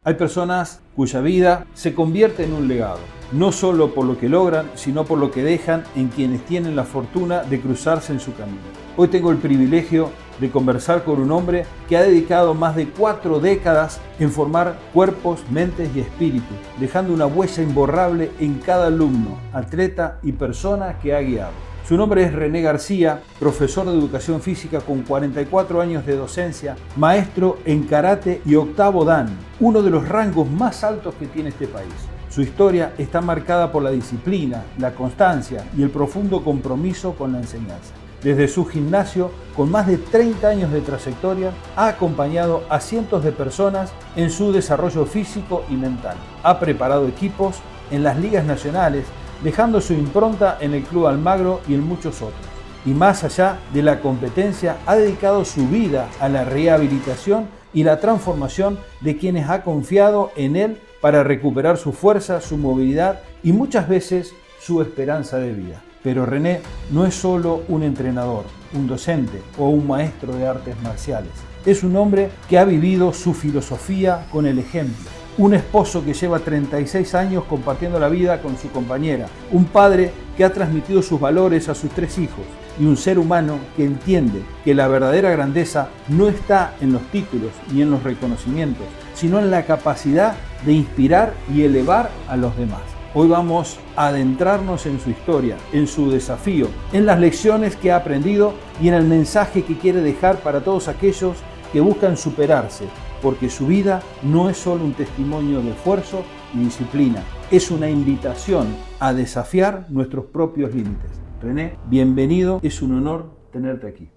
Hay personas cuya vida se convierte en un legado, no solo por lo que logran, sino por lo que dejan en quienes tienen la fortuna de cruzarse en su camino. Hoy tengo el privilegio de conversar con un hombre que ha dedicado más de 4 décadas en formar cuerpos, mentes y espíritus, dejando una huella imborrable en cada alumno, atleta y persona que ha guiado. Su nombre es René García, profesor de educación física con 44 años de docencia, maestro en karate y octavo dan, uno de los rangos más altos que tiene este país. Su historia está marcada por la disciplina, la constancia y el profundo compromiso con la enseñanza. Desde su gimnasio, con más de 30 años de trayectoria, ha acompañado a cientos de personas en su desarrollo físico y mental. Ha preparado equipos en las ligas nacionales, dejando su impronta en el Club Almagro y en muchos otros. Y más allá de la competencia, ha dedicado su vida a la rehabilitación y la transformación de quienes ha confiado en él para recuperar su fuerza, su movilidad y muchas veces su esperanza de vida. Pero René no es solo un entrenador, un docente o un maestro de artes marciales. Es un hombre que ha vivido su filosofía con el ejemplo. Un esposo que lleva 36 años compartiendo la vida con su compañera. Un padre que ha transmitido sus valores a sus 3 hijos. Y un ser humano que entiende que la verdadera grandeza no está en los títulos ni en los reconocimientos, sino en la capacidad de inspirar y elevar a los demás. Hoy vamos a adentrarnos en su historia, en su desafío, en las lecciones que ha aprendido y en el mensaje que quiere dejar para todos aquellos que buscan superarse, porque su vida no es solo un testimonio de esfuerzo y disciplina, es una invitación a desafiar nuestros propios límites. René, bienvenido, es un honor tenerte aquí.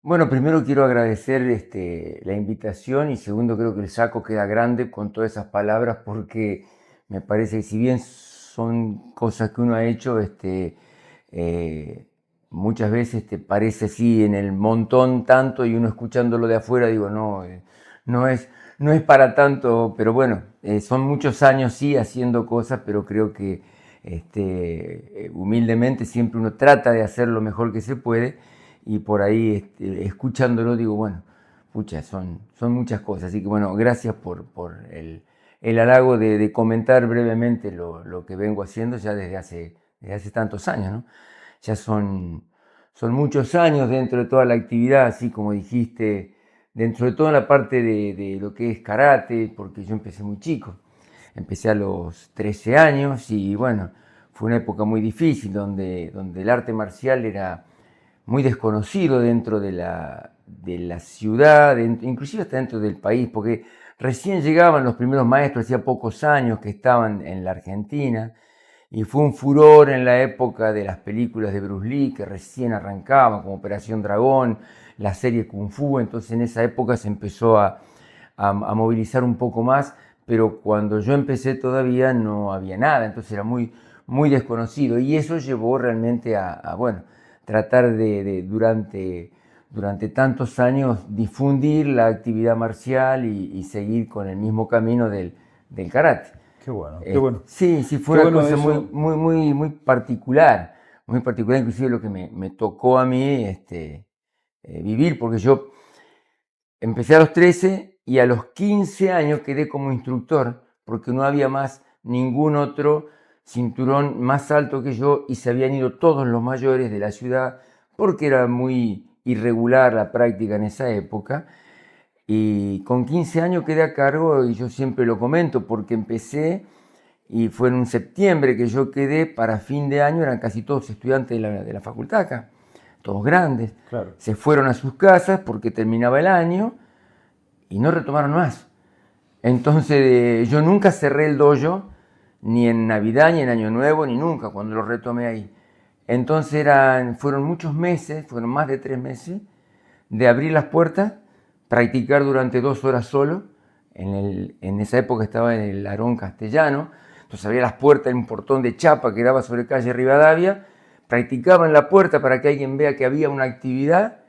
Bueno, primero quiero agradecer la invitación y segundo creo que el saco queda grande con todas esas palabras porque me parece que si bien son cosas que uno ha hecho, muchas veces parece así en el montón tanto y uno escuchándolo de afuera digo no, no es para tanto, pero bueno, son muchos años sí haciendo cosas, pero creo que humildemente siempre uno trata de hacer lo mejor que se puede. Y por ahí, escuchándolo, digo, bueno, pucha, son muchas cosas. Así que bueno, gracias por el halago de comentar brevemente lo que vengo haciendo ya desde hace tantos años, ¿no? Ya son muchos años dentro de toda la actividad, así como dijiste, dentro de toda la parte de lo que es karate, porque yo empecé muy chico. Empecé a los 13 años y bueno, fue una época muy difícil donde el arte marcial era muy desconocido dentro de la ciudad, inclusive hasta dentro del país, porque recién llegaban los primeros maestros, hacía pocos años que estaban en la Argentina, y fue un furor en la época de las películas de Bruce Lee, que recién arrancaban, como Operación Dragón, la serie Kung Fu, entonces en esa época se empezó a movilizar un poco más, pero cuando yo empecé todavía no había nada, entonces era muy, muy desconocido, y eso llevó realmente bueno, tratar de durante tantos años difundir la actividad marcial y seguir con el mismo camino del karate. Qué bueno, qué bueno. Sí, fue una cosa muy particular, inclusive lo que me tocó a mí vivir, porque yo empecé a los 13 y a los 15 años quedé como instructor, porque no había más ningún otro cinturón más alto que yo y se habían ido todos los mayores de la ciudad porque era muy irregular la práctica en esa época. Y con 15 años quedé a cargo y yo siempre lo comento porque empecé y fue en un septiembre que yo quedé, para fin de año eran casi todos estudiantes de la facultad acá, todos grandes. Claro. Se fueron a sus casas porque terminaba el año y no retomaron más. Entonces yo nunca cerré el dojo, ni en Navidad, ni en Año Nuevo, ni nunca, cuando lo retomé ahí. Entonces fueron muchos meses, fueron más de 3 meses, de abrir las puertas, practicar durante 2 horas solo. En esa época estaba en el Larón Castellano, entonces abría las puertas en un portón de chapa que daba sobre calle Rivadavia, practicaba en la puerta para que alguien vea que había una actividad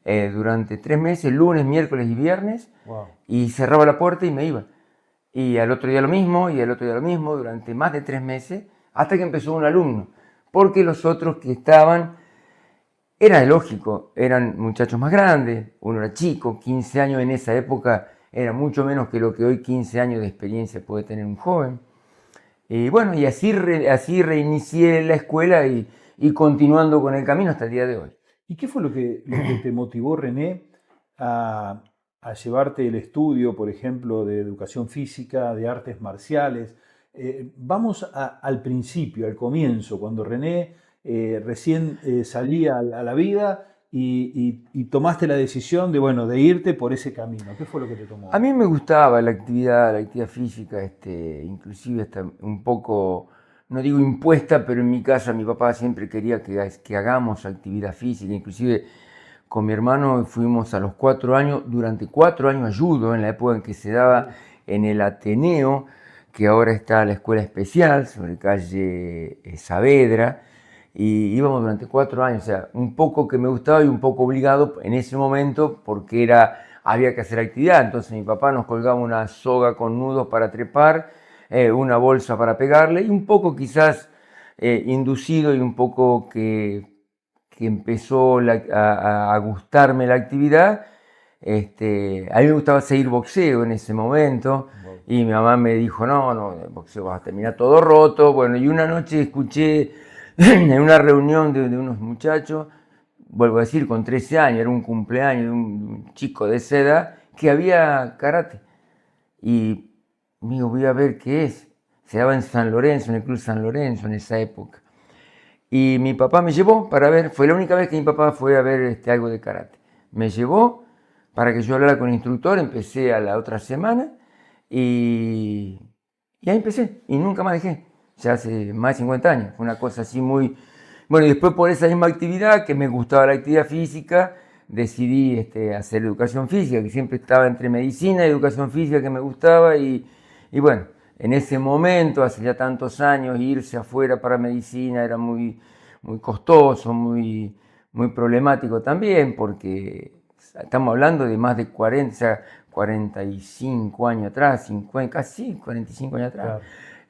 durante 3 meses, lunes, miércoles y viernes, Wow. y cerraba la puerta y me iba. Y al otro día lo mismo, y al otro día lo mismo, durante más de 3 meses, hasta que empezó un alumno. Porque los otros que estaban, era lógico, eran muchachos más grandes, uno era chico, 15 años en esa época era mucho menos que lo que hoy 15 años de experiencia puede tener un joven. Y bueno, y así reinicié la escuela y continuando con el camino hasta el día de hoy. ¿Y qué fue lo que te motivó, René, a llevarte el estudio, por ejemplo, de educación física, de artes marciales? Vamos al principio, al comienzo, cuando René recién salía a la vida y tomaste la decisión de, bueno, de irte por ese camino. ¿Qué fue lo que te A tomó? mí me gustaba la actividad física, inclusive hasta un poco, no digo impuesta, pero en mi casa mi papá siempre quería que hagamos actividad física, inclusive con mi hermano fuimos a los 4 años, durante 4 años a judo, en la época en que se daba en el Ateneo, que ahora está la escuela especial, sobre calle Saavedra, y íbamos durante 4 años, o sea, un poco que me gustaba y un poco obligado en ese momento porque había que hacer actividad. Entonces mi papá nos colgaba una soga con nudos para trepar, una bolsa para pegarle y un poco quizás inducido y un poco que empezó a gustarme la actividad. A mí me gustaba seguir boxeo en ese momento Wow. y mi mamá me dijo, no, no, el boxeo vas a terminar todo roto. Bueno, y una noche escuché en una reunión de unos muchachos, vuelvo a decir, con 13 años, era un cumpleaños de un chico de esa edad, que había karate. Y digo, voy a ver qué es. Se daba en San Lorenzo, en el Club San Lorenzo en esa época. Y mi papá me llevó para ver, fue la única vez que mi papá fue a ver algo de karate. Me llevó para que yo hablara con el instructor, empecé a la otra semana y, y ahí empecé y nunca más dejé. Ya hace más de 50 años, fue una cosa así muy... Bueno, y después por esa misma actividad, que me gustaba la actividad física, decidí hacer educación física, que siempre estaba entre medicina y educación física que me gustaba y bueno, en ese momento, hace ya tantos años, irse afuera para medicina era muy, muy costoso, muy problemático también, porque estamos hablando de más de 40, o sea, 45 años atrás, 50, casi 45 años atrás. Claro.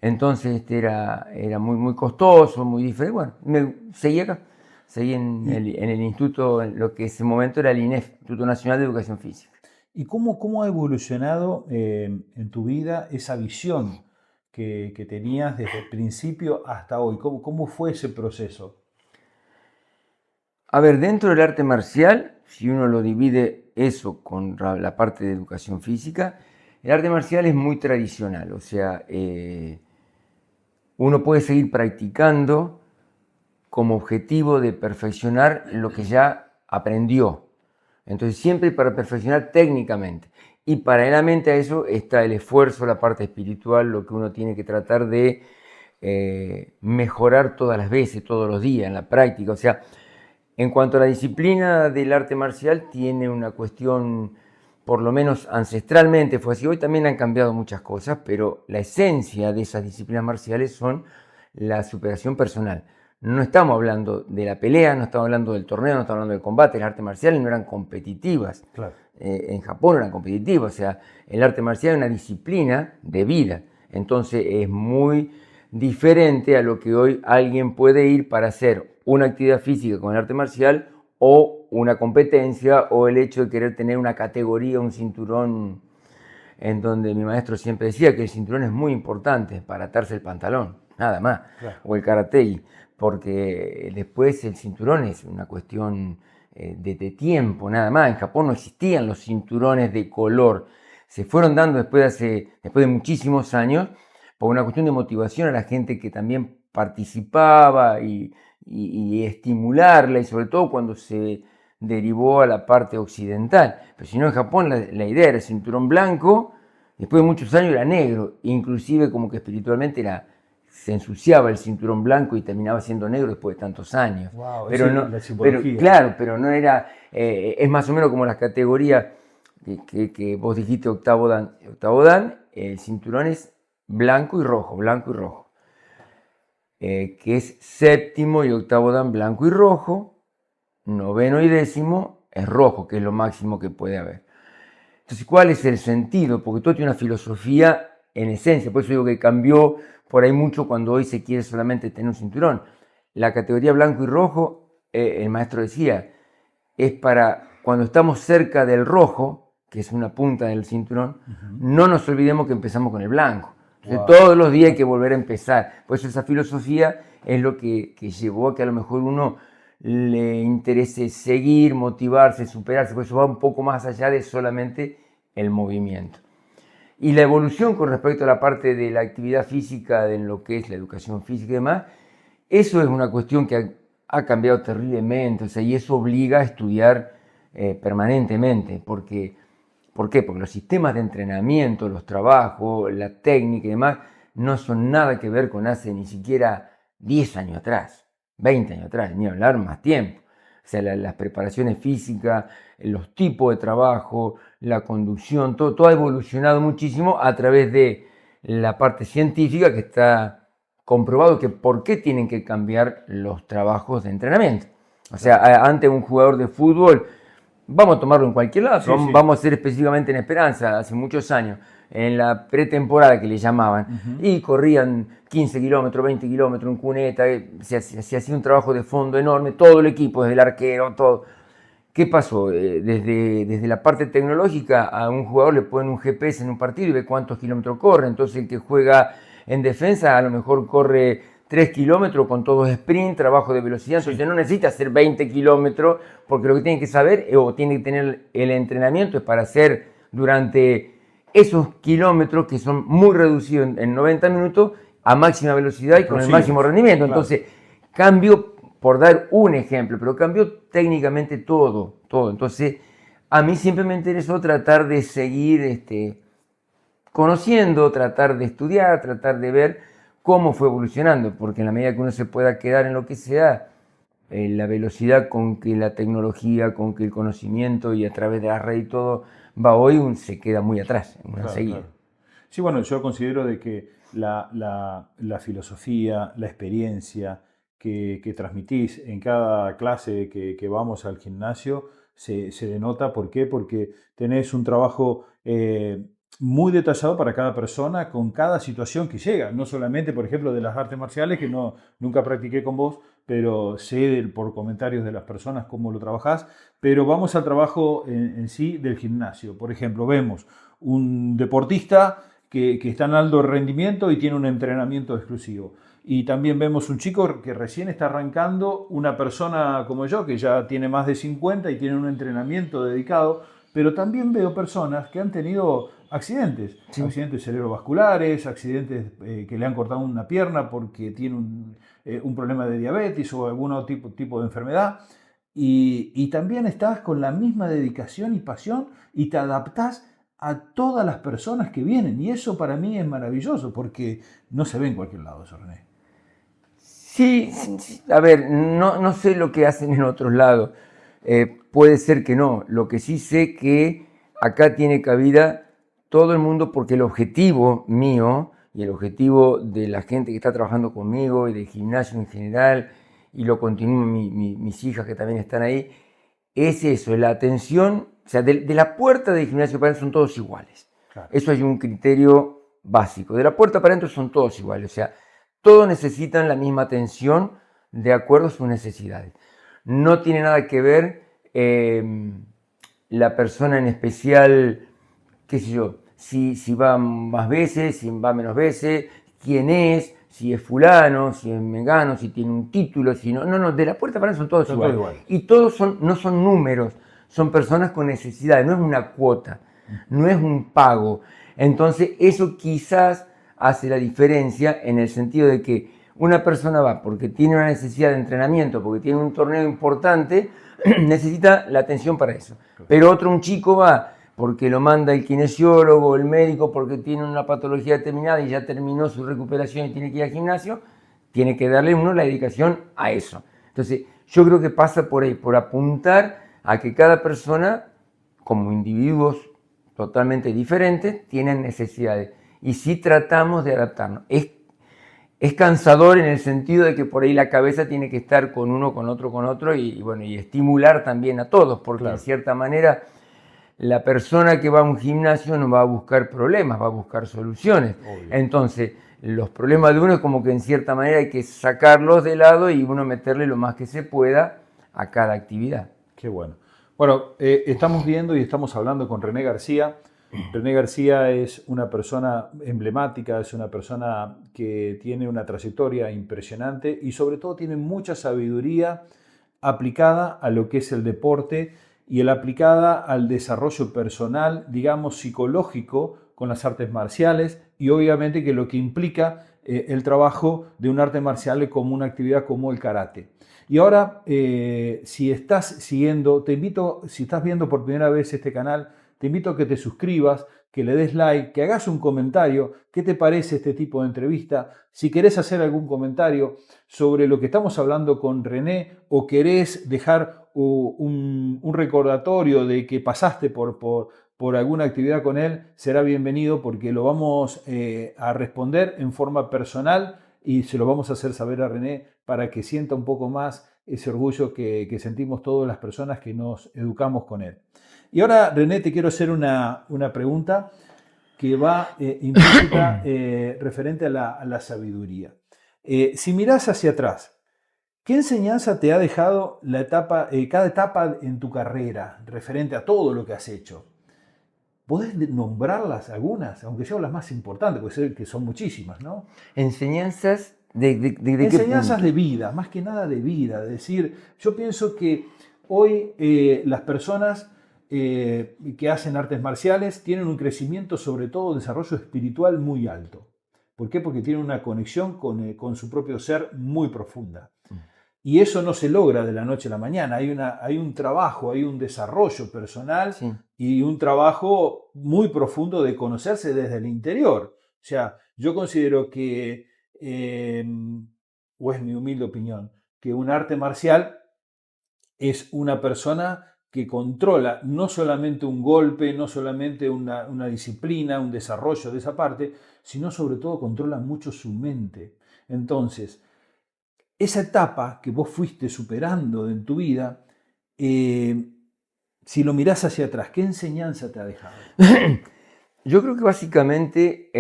Entonces era muy costoso, muy diferente. Bueno, seguí acá, seguí ¿Y, en el instituto, en lo que en ese momento era el INEF, Instituto Nacional de Educación Física. y cómo ha evolucionado en tu vida esa visión que tenías desde el principio hasta hoy? ¿Cómo fue ese proceso? A ver, dentro del arte marcial, si uno lo divide eso con la parte de educación física, el arte marcial es muy tradicional, o sea, uno puede seguir practicando como objetivo de perfeccionar lo que ya aprendió. Entonces, siempre para perfeccionar técnicamente. Y paralelamente a eso está el esfuerzo, la parte espiritual, lo que uno tiene que tratar de mejorar todas las veces, todos los días, en la práctica. O sea, en cuanto a la disciplina del arte marcial, tiene una cuestión, por lo menos ancestralmente fue así. Hoy también han cambiado muchas cosas, pero la esencia de esas disciplinas marciales son la superación personal. No estamos hablando de la pelea, no estamos hablando del torneo, no estamos hablando del combate. Las artes marciales no eran competitivas. Claro. En Japón eran competitivas. O sea, el arte marcial es una disciplina de vida. Entonces es muy diferente a lo que hoy alguien puede ir para hacer una actividad física con el arte marcial o una competencia o el hecho de querer tener una categoría, un cinturón, en donde mi maestro siempre decía que el cinturón es muy importante para atarse el pantalón, nada más, Claro. o el karate, porque después el cinturón es una cuestión de tiempo, nada más. En Japón no existían los cinturones de color, se fueron dando después de muchísimos años por una cuestión de motivación a la gente que también participaba y estimularla, y sobre todo cuando se derivó a la parte occidental. Pero si no, en Japón la idea era el cinturón blanco, después de muchos años era negro, inclusive como que espiritualmente se ensuciaba el cinturón blanco y terminaba siendo negro después de tantos años. Wow, esa Pero es no, la pero simbología. claro, pero no era, es más o menos como las categorías que vos dijiste octavo dan, el cinturón es blanco y rojo, blanco y rojo. que es séptimo y octavo dan blanco y rojo, noveno y décimo es rojo, que es lo máximo que puede haber. Entonces, ¿cuál es el sentido? Porque todo tiene una filosofía en esencia, por eso digo que cambió por ahí mucho cuando hoy se quiere solamente tener un cinturón. La categoría blanco y rojo, el maestro decía, es para cuando estamos cerca del rojo, que es una punta del cinturón, no nos olvidemos que empezamos con el blanco. Entonces, todos los días hay que volver a empezar. Por eso esa filosofía es lo que llevó a que a lo mejor uno le interese seguir, motivarse, superarse, por eso va un poco más allá de solamente el movimiento. Y la evolución con respecto a la parte de la actividad física, en lo que es la educación física y demás, eso es una cuestión que ha cambiado terriblemente, o sea, y eso obliga a estudiar permanentemente, porque, ¿por qué? Porque los sistemas de entrenamiento, los trabajos, la técnica y demás, no son nada que ver con hace ni siquiera 10 años atrás, 20 años atrás, ni hablar más tiempo. O sea, las preparaciones físicas, los tipos de trabajo, la conducción, todo ha evolucionado muchísimo a través de la parte científica que está comprobado que por qué tienen que cambiar los trabajos de entrenamiento. O sea, antes un jugador de fútbol, vamos a tomarlo en cualquier lado, vamos a ser específicamente en Esperanza, hace muchos años, en la pretemporada que le llamaban, y corrían 15 kilómetros, 20 kilómetros en cuneta, se hacía un trabajo de fondo enorme, todo el equipo, desde el arquero, todo. ¿Qué pasó? Desde la parte tecnológica a un jugador le ponen un GPS en un partido y ve cuántos kilómetros corre, entonces el que juega en defensa a lo mejor corre 3 kilómetros con todo sprint, trabajo de velocidad, entonces no necesita hacer 20 kilómetros, porque lo que tiene que saber o tiene que tener el entrenamiento es para hacer durante esos kilómetros que son muy reducidos en 90 minutos a máxima velocidad y con el máximo rendimiento. Claro. Entonces, cambio, por dar un ejemplo, pero cambió técnicamente todo. Entonces, a mí siempre me interesó tratar de seguir conociendo, tratar de estudiar, tratar de ver cómo fue evolucionando, porque en la medida que uno se pueda quedar en lo que sea, la velocidad con que la tecnología, con que el conocimiento y a través de la red y todo va hoy, se queda muy atrás, enseguida. Claro. Sí, bueno, yo considero de que la filosofía, la experiencia que transmitís en cada clase que vamos al gimnasio se denota. ¿Por qué? Porque tenés un trabajo muy detallado para cada persona, con cada situación que llega. No solamente, por ejemplo, de las artes marciales, que nunca practiqué con vos, pero sé por comentarios de las personas cómo lo trabajás. Pero vamos al trabajo en sí del gimnasio. Por ejemplo, vemos un deportista que está en alto rendimiento y tiene un entrenamiento exclusivo. Y también vemos un chico que recién está arrancando, una persona como yo, que ya tiene más de 50 y tiene un entrenamiento dedicado, pero también veo personas que han tenido accidentes, accidentes cerebrovasculares, accidentes que le han cortado una pierna porque tiene un problema de diabetes o algún tipo de enfermedad. Y también estás con la misma dedicación y pasión y te adaptás a todas las personas que vienen. Y eso para mí es maravilloso porque no se ve en cualquier lado eso, René. Sí, a ver, no sé lo que hacen en otros lados. Puede ser que no. Lo que sí sé que acá tiene cabida todo el mundo, porque el objetivo mío y el objetivo de la gente que está trabajando conmigo y del gimnasio en general, y lo continúan mis hijas que también están ahí, es eso, la atención. O sea, de la puerta del gimnasio para adentro son todos iguales. Claro. Eso hay un criterio básico. De la puerta para adentro son todos iguales. O sea, todos necesitan la misma atención de acuerdo a sus necesidades. No tiene nada que ver la persona en especial, qué sé yo, si va más veces, si va menos veces, quién es, si es fulano, si es mengano, si tiene un título, si no. No, de la puerta para adentro son todos iguales. Y todos no son números, son personas con necesidades, no es una cuota, no es un pago. Entonces eso quizás hace la diferencia en el sentido de que una persona va porque tiene una necesidad de entrenamiento, porque tiene un torneo importante, necesita la atención para eso. Pero un chico va porque lo manda el kinesiólogo, el médico, porque tiene una patología determinada y ya terminó su recuperación y tiene que ir al gimnasio, tiene que darle uno la dedicación a eso. Entonces yo creo que pasa por ahí, por apuntar a que cada persona, como individuos totalmente diferentes, tienen necesidades. Y sí tratamos de adaptarnos. Es es cansador en el sentido de que por ahí la cabeza tiene que estar con uno, con otro y bueno, y estimular también a todos, porque Claro. en cierta manera la persona que va a un gimnasio no va a buscar problemas, va a buscar soluciones. Obvio. Entonces, los problemas de uno es como que en cierta manera hay que sacarlos de lado y uno meterle lo más que se pueda a cada actividad. Qué bueno. Bueno, estamos viendo y estamos hablando con René García. René García es una persona emblemática, es una persona que tiene una trayectoria impresionante y sobre todo tiene mucha sabiduría aplicada a lo que es el deporte y el aplicada al desarrollo personal, digamos, psicológico con las artes marciales y obviamente que lo que implica el trabajo de un arte marcial como una actividad como el karate. Y ahora, si estás siguiendo, te invito, si estás viendo por primera vez este canal, te invito a que te suscribas, que le des like, que hagas un comentario. ¿Qué te parece este tipo de entrevista? Si querés hacer algún comentario sobre lo que estamos hablando con René o querés dejar un recordatorio de que pasaste por alguna actividad con él, será bienvenido porque lo vamos a responder en forma personal y se lo vamos a hacer saber a René para que sienta un poco más ese orgullo que sentimos todas las personas que nos educamos con él. Y ahora, René, te quiero hacer una pregunta que va implícita referente a la sabiduría. Si mirás hacia atrás, ¿qué enseñanza te ha dejado cada etapa en tu carrera referente a todo lo que has hecho? ¿Podés nombrarlas algunas, aunque sean las más importantes, porque sé que son muchísimas, ¿no? Enseñanzas Enseñanzas de vida, más que nada de vida. Es decir, yo pienso que hoy las personas que hacen artes marciales tienen un crecimiento, sobre todo desarrollo espiritual muy alto. ¿Por qué? Porque tienen una conexión con su propio ser muy profunda. Y eso no se logra de la noche a la mañana. Hay un trabajo, hay un desarrollo personal Sí. y un trabajo muy profundo de conocerse desde el interior. O sea, yo considero que, o es mi humilde opinión, que un arte marcial es una persona que controla no solamente un golpe, no solamente una disciplina, un desarrollo de esa parte, sino sobre todo controla mucho su mente. Entonces, esa etapa que vos fuiste superando en tu vida, si lo mirás hacia atrás, ¿qué enseñanza te ha dejado? Yo creo que básicamente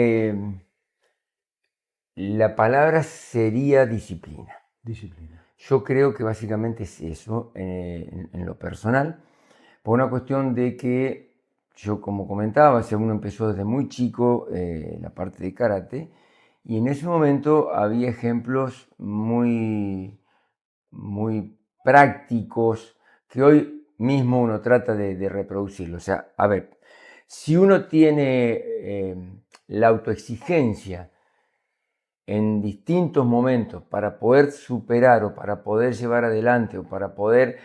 la palabra sería disciplina. Disciplina. Yo creo que básicamente es eso en lo personal, por una cuestión de que yo, como comentaba, uno empezó desde muy chico la parte de karate y en ese momento había ejemplos muy prácticos que hoy mismo uno trata de reproducirlo. O sea, a ver, si uno tiene la autoexigencia en distintos momentos para poder superar o para poder llevar adelante o para poder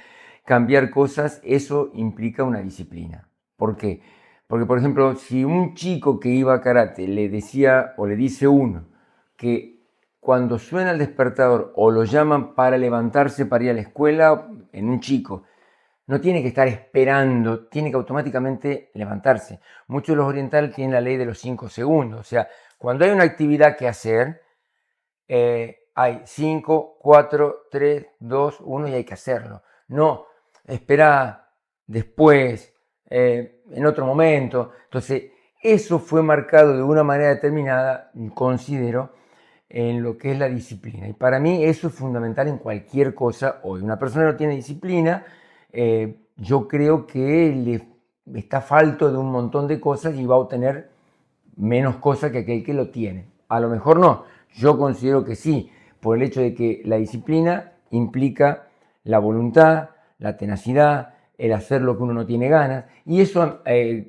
cambiar cosas, eso implica una disciplina. ¿Por qué? Porque, por ejemplo, si un chico que iba a karate le decía o le dice uno que cuando suena el despertador o lo llaman para levantarse para ir a la escuela, en un chico, no tiene que estar esperando, tiene que automáticamente levantarse. Muchos de los orientales tienen la ley de los 5 segundos. O sea, cuando hay una actividad que hacer, hay 5, 4, 3, 2, 1 y hay que hacerlo. No, espera después, en otro momento. Entonces, eso fue marcado de una manera determinada, considero, en lo que es la disciplina. Y para mí eso es fundamental en cualquier cosa hoy. Una persona que no tiene disciplina, yo creo que le está falto de un montón de cosas y va a obtener menos cosas que aquel que lo tiene. A lo mejor no, yo considero que sí, por el hecho de que la disciplina implica la voluntad, la tenacidad, el hacer lo que uno no tiene ganas, y eso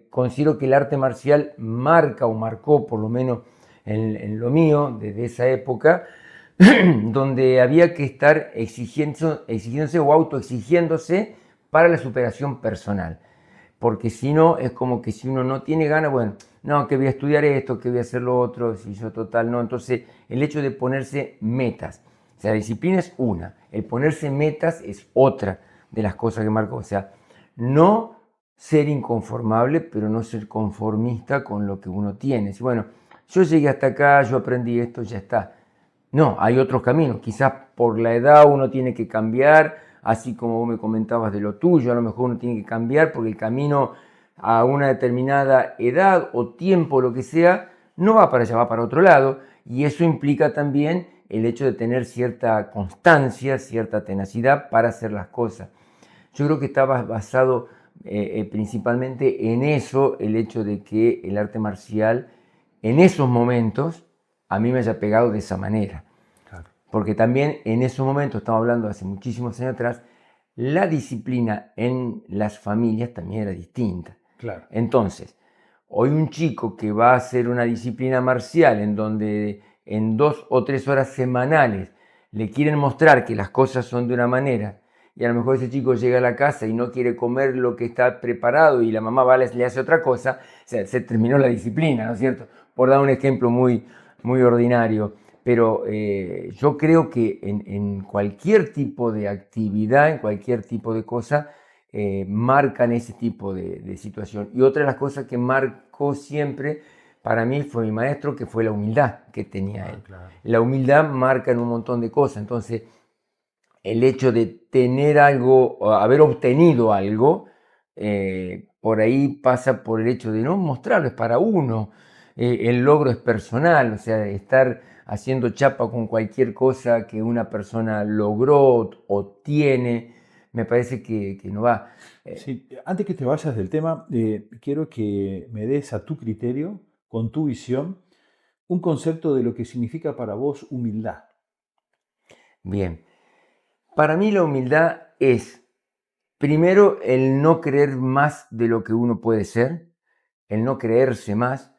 considero que el arte marcial marca o marcó, por lo menos en lo mío, desde esa época, donde había que estar exigiéndose o autoexigiéndose para la superación personal. Porque si no, es como que si uno no tiene ganas, bueno, no, que voy a estudiar esto, que voy a hacer lo otro, si yo total no. Entonces, el hecho de ponerse metas, o sea, la disciplina es una, el ponerse metas es otra de las cosas que marco. O sea, no ser inconformable, pero no ser conformista con lo que uno tiene. Si, bueno, yo llegué hasta acá, yo aprendí esto, ya está. No, hay otros caminos. Quizás por la edad uno tiene que cambiar, así como vos me comentabas de lo tuyo, a lo mejor uno tiene que cambiar porque el camino a una determinada edad o tiempo, lo que sea, no va para allá, va para otro lado. Y eso implica también el hecho de tener cierta constancia, cierta tenacidad para hacer las cosas. Yo creo que estaba basado principalmente en eso, el hecho de que el arte marcial en esos momentos a mí me haya pegado de esa manera. Claro. Porque también en esos momentos, estamos hablando de hace muchísimos años atrás, la disciplina en las familias también era distinta. Claro. Entonces, hoy un chico que va a hacer una disciplina marcial en donde en 2 o 3 horas semanales le quieren mostrar que las cosas son de una manera y a lo mejor ese chico llega a la casa y no quiere comer lo que está preparado y la mamá va, le hace otra cosa, o sea, se terminó la disciplina, ¿no es cierto? Por dar un ejemplo muy, muy ordinario. Pero yo creo que en cualquier tipo de actividad, en cualquier tipo de cosa, marcan ese tipo de situación. Y otra de las cosas que marcó siempre para mí fue mi maestro, que fue la humildad que tenía él. Claro. La humildad marca en un montón de cosas. Entonces, el hecho de tener algo, o haber obtenido algo, por ahí pasa por el hecho de no mostrarlo, es para uno. El logro es personal, o sea, estar haciendo chapa con cualquier cosa que una persona logró o tiene, me parece que no va. Sí, antes que te vayas del tema, quiero que me des a tu criterio, con tu visión, un concepto de lo que significa para vos humildad. Bien, para mí la humildad es, primero, el no creer más de lo que uno puede ser, el no creerse más.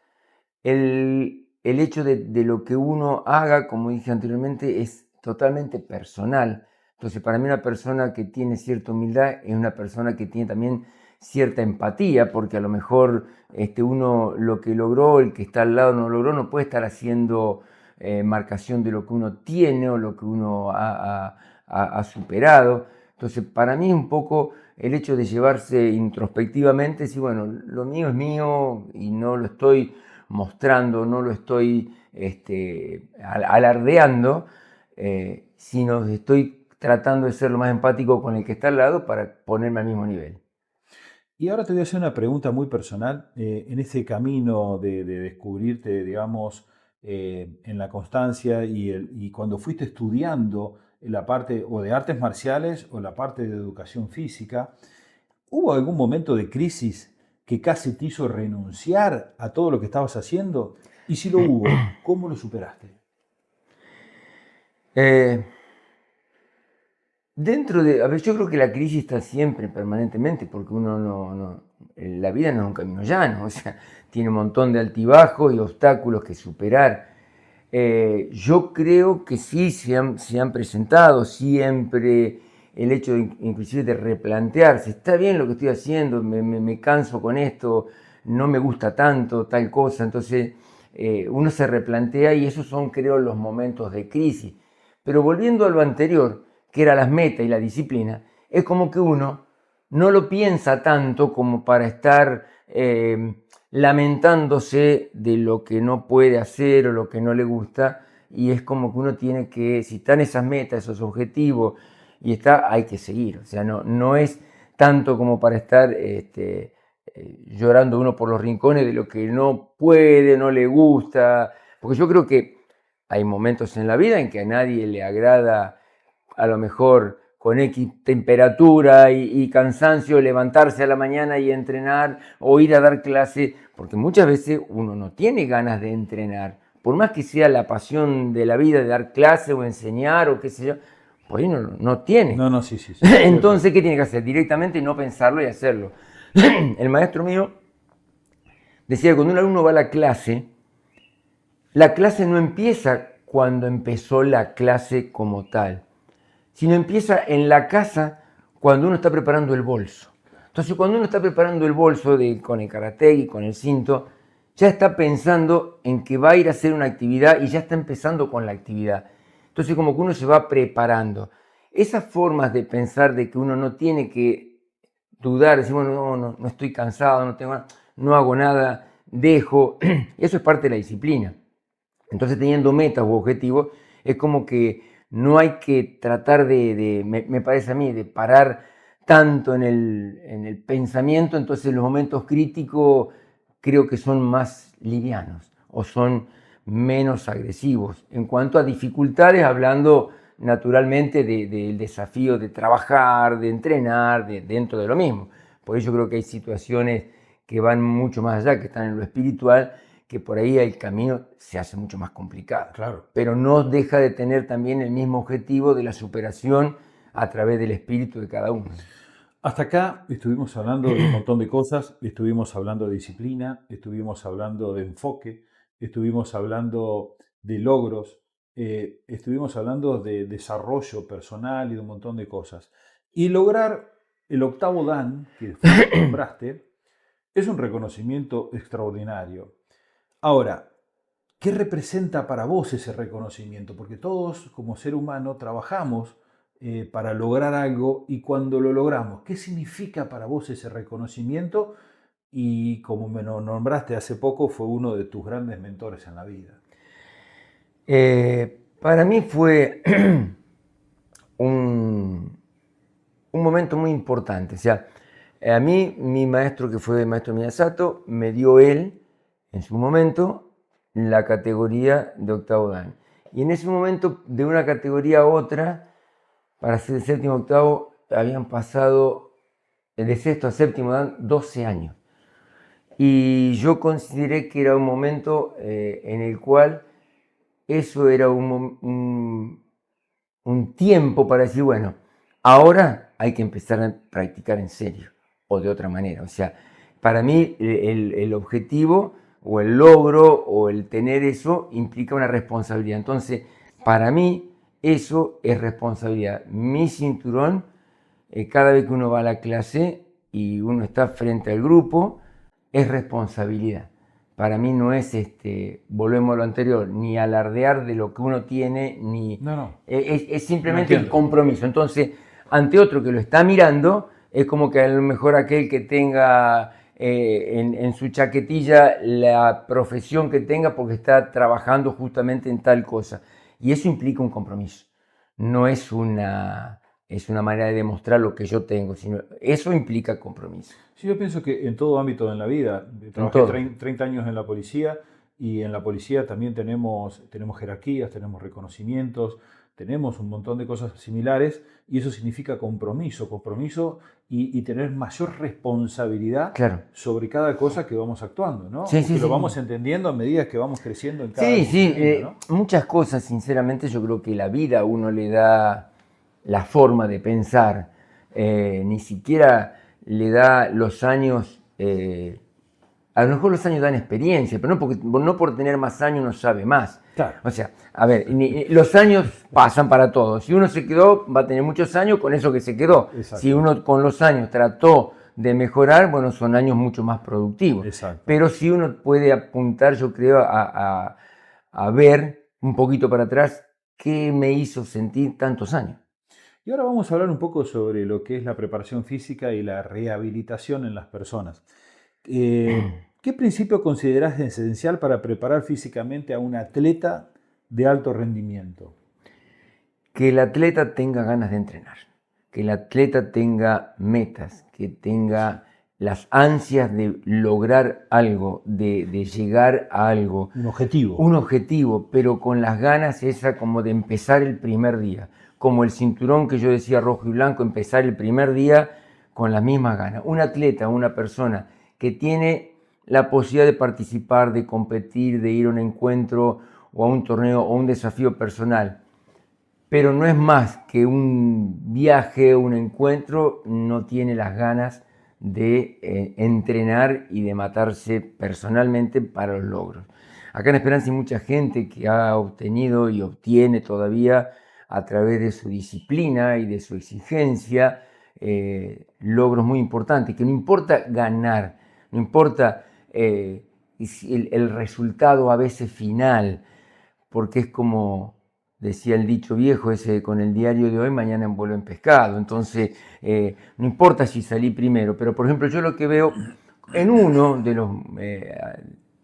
El hecho de lo que uno haga, como dije anteriormente, es totalmente personal. Entonces, para mí una persona que tiene cierta humildad es una persona que tiene también cierta empatía, porque a lo mejor uno lo que logró, el que está al lado no logró, no puede estar haciendo marcación de lo que uno tiene o lo que uno ha superado. Entonces, para mí un poco el hecho de llevarse introspectivamente, decir, bueno, lo mío es mío y no lo estoy mostrando, no lo estoy alardeando, sino estoy tratando de ser lo más empático con el que está al lado para ponerme al mismo nivel. Y ahora te voy a hacer una pregunta muy personal. En ese camino de descubrirte, digamos, en la constancia y cuando fuiste estudiando la parte o de artes marciales o la parte de educación física, ¿hubo algún momento de crisis que casi te hizo renunciar a todo lo que estabas haciendo? Y si lo hubo, ¿cómo lo superaste? Eh, a ver, yo creo que la crisis está siempre, permanentemente, porque uno la vida no es un camino llano, o sea, tiene un montón de altibajos y obstáculos que superar. Yo creo que sí se han presentado siempre el hecho inclusive de replantearse, está bien lo que estoy haciendo, me canso con esto, no me gusta tanto tal cosa, entonces uno se replantea y esos son creo los momentos de crisis. Pero volviendo a lo anterior, que era las metas y la disciplina, es como que uno no lo piensa tanto como para estar lamentándose de lo que no puede hacer o lo que no le gusta, y es como que uno tiene que, si están esas metas, esos objetivos, y hay que seguir, o sea, no es tanto como para estar llorando uno por los rincones de lo que no puede, no le gusta, porque yo creo que hay momentos en la vida en que a nadie le agrada, a lo mejor con X temperatura y cansancio, levantarse a la mañana y entrenar o ir a dar clase, porque muchas veces uno no tiene ganas de entrenar, por más que sea la pasión de la vida de dar clase o enseñar o qué sé yo, pues no tiene. No, no, sí, sí, sí. Entonces, ¿qué tiene que hacer? Directamente no pensarlo y hacerlo. El maestro mío decía que cuando un alumno va a la clase no empieza cuando empezó la clase como tal, sino empieza en la casa cuando uno está preparando el bolso. Entonces, cuando uno está preparando el bolso con el karate y con el cinto, ya está pensando en que va a ir a hacer una actividad y ya está empezando con la actividad. Entonces, como que uno se va preparando. Esas formas de pensar de que uno no tiene que dudar, decir, bueno, no estoy cansado, no hago nada, dejo, eso es parte de la disciplina. Entonces, teniendo metas u objetivos, Es como que no hay que tratar me parece a mí, de parar tanto en el pensamiento, entonces los momentos críticos creo que son más livianos o son menos agresivos. En cuanto a dificultades, hablando naturalmente del desafío de trabajar, de entrenar, dentro de lo mismo. Por eso creo que hay situaciones que van mucho más allá, que están en lo espiritual, que por ahí el camino se hace mucho más complicado. Claro. Pero no deja de tener también el mismo objetivo de la superación a través del espíritu de cada uno. Hasta acá estuvimos hablando de un montón de cosas, estuvimos hablando de disciplina, estuvimos hablando de enfoque, estuvimos hablando de logros, estuvimos hablando de desarrollo personal y de un montón de cosas. Y lograr el octavo Dan, que nombraste, es un reconocimiento extraordinario. Ahora, ¿qué representa para vos ese reconocimiento? Porque todos, como ser humano, trabajamos para lograr algo y cuando lo logramos, ¿qué significa para vos ese reconocimiento? Y como me lo nombraste hace poco, fue uno de tus grandes mentores en la vida. Para mí fue un momento muy importante. O sea, a mí, mi maestro, que fue el maestro Miyasato, me dio él, en su momento, la categoría de octavo dan. Y en ese momento, de una categoría a otra, para ser el séptimo octavo, habían pasado de sexto a séptimo dan 12 años. Y yo consideré que era un momento en el cual eso era un tiempo para decir, bueno, ahora hay que empezar a practicar en serio o de otra manera. O sea, para mí el objetivo o el logro o el tener eso implica una responsabilidad. Entonces, para mí eso es responsabilidad. Mi cinturón, cada vez que uno va a la clase y uno está frente al grupo, es responsabilidad. Para mí no es, volvemos a lo anterior, ni alardear de lo que uno tiene, ni No. es simplemente el compromiso. Entonces, ante otro que lo está mirando, es como que a lo mejor aquel que tenga en su chaquetilla la profesión que tenga porque está trabajando justamente en tal cosa. Y eso implica un compromiso. No es una manera de demostrar lo que yo tengo, sino eso implica compromiso. Sí, yo pienso que en todo ámbito en la vida, trabajé 30 años en la policía y en la policía también tenemos jerarquías, tenemos reconocimientos, tenemos un montón de cosas similares y eso significa compromiso y tener mayor responsabilidad sobre cada cosa que vamos actuando, ¿no? Sí, lo vamos entendiendo a medida que vamos creciendo en cada disciplina, ¿no? Muchas cosas, sinceramente, yo creo que la vida a uno le da la forma de pensar, ni siquiera le da los años, a lo mejor los años dan experiencia, pero no por tener más años uno sabe más. Claro. O sea, a ver, los años pasan para todos. Si uno se quedó, va a tener muchos años con eso que se quedó. Exacto. Si uno con los años trató de mejorar, bueno, son años mucho más productivos. Exacto. Pero si uno puede apuntar, yo creo, a ver un poquito para atrás qué me hizo sentir tantos años. Y ahora vamos a hablar un poco sobre lo que es la preparación física y la rehabilitación en las personas. ¿Qué principio consideras esencial para preparar físicamente a un atleta de alto rendimiento? Que el atleta tenga ganas de entrenar, que el atleta tenga metas, que tenga las ansias de lograr algo, de llegar a algo. Un objetivo. Un objetivo, pero con las ganas esa como de empezar el primer día. Como el cinturón que yo decía rojo y blanco, empezar el primer día con las mismas ganas. Un atleta, una persona que tiene la posibilidad de participar, de competir, de ir a un encuentro o a un torneo o un desafío personal, pero no es más que un viaje, un encuentro, no tiene las ganas de entrenar y de matarse personalmente para los logros. Acá en Esperanza hay mucha gente que ha obtenido y obtiene todavía a través de su disciplina y de su exigencia logros muy importantes, que no importa ganar, no importa el resultado a veces final, porque es como decía el dicho viejo ese, con el diario de hoy, mañana envuelve en pescado. Entonces, no importa si salí primero, pero por ejemplo, yo lo que veo en uno de los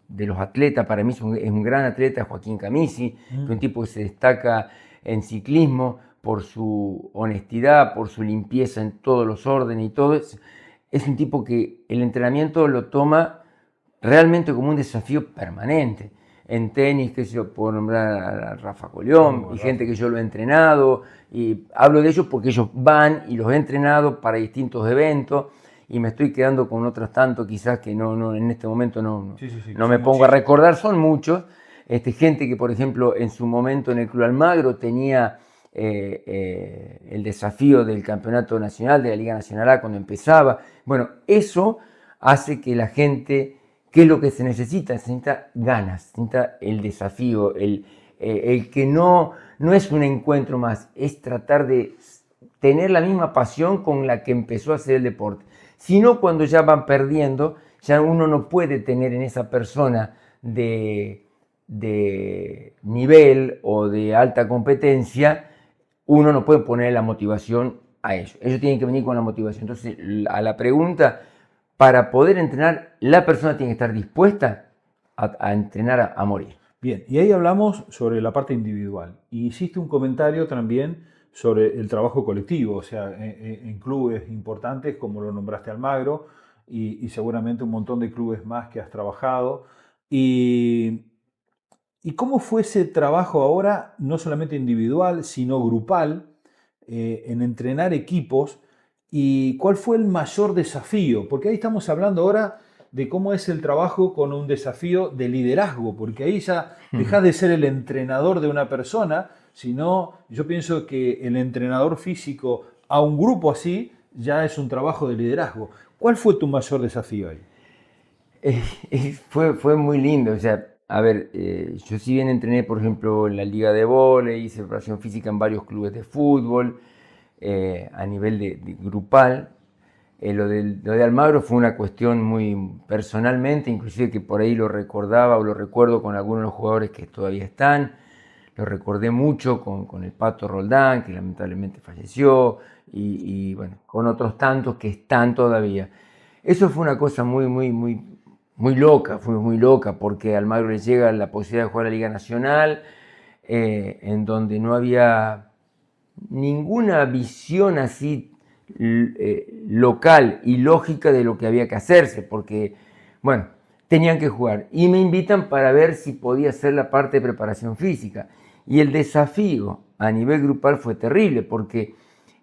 de los atletas, para mí es un gran atleta, Joaquín Camisi, que es un tipo que se destaca en ciclismo por su honestidad, por su limpieza en todos los órdenes y todo. Es un tipo que el entrenamiento lo toma realmente como un desafío permanente. En tenis, que yo puedo nombrar a Rafa Colión, y gente que yo lo he entrenado, y hablo de ellos porque ellos van y los he entrenado para distintos eventos, y me estoy quedando con otros tantos quizás que no en este momento no me pongo a recordar, son muchos. Gente que, por ejemplo, en su momento en el Club Almagro tenía el desafío del campeonato nacional, de la Liga Nacional A cuando empezaba. Bueno, eso hace que la gente, ¿qué es lo que se necesita? Se necesita ganas, se necesita el desafío, el que no es un encuentro más, es tratar de tener la misma pasión con la que empezó a hacer el deporte. Si no, cuando ya van perdiendo, ya uno no puede tener en esa persona de nivel o de alta competencia, uno no puede poner la motivación a ellos. Ellos tienen que venir con la motivación. Entonces, a la pregunta, para poder entrenar, la persona tiene que estar dispuesta a entrenar a morir. Bien, y ahí hablamos sobre la parte individual. Y hiciste un comentario también sobre el trabajo colectivo, o sea, en clubes importantes como lo nombraste Almagro y seguramente un montón de clubes más que has trabajado. ¿Y cómo fue ese trabajo ahora, no solamente individual, sino grupal, en entrenar equipos? ¿Y cuál fue el mayor desafío? Porque ahí estamos hablando ahora de cómo es el trabajo con un desafío de liderazgo, porque ahí ya dejas de ser el entrenador de una persona, sino yo pienso que el entrenador físico a un grupo así ya es un trabajo de liderazgo. ¿Cuál fue tu mayor desafío ahí? Fue muy lindo, o sea, a ver, yo si bien entrené, por ejemplo, en la liga de vóley, hice preparación física en varios clubes de fútbol, a nivel de grupal, lo de Almagro fue una cuestión muy personalmente, inclusive que por ahí lo recordaba o lo recuerdo con algunos de los jugadores que todavía están, lo recordé mucho con el Pato Roldán, que lamentablemente falleció, y bueno, con otros tantos que están todavía. Eso fue una cosa muy loca, porque a Almagro le llega la posibilidad de jugar a la Liga Nacional, en donde no había ninguna visión así local y lógica de lo que había que hacerse, porque, bueno, tenían que jugar. Y me invitan para ver si podía hacer la parte de preparación física. Y el desafío a nivel grupal fue terrible, porque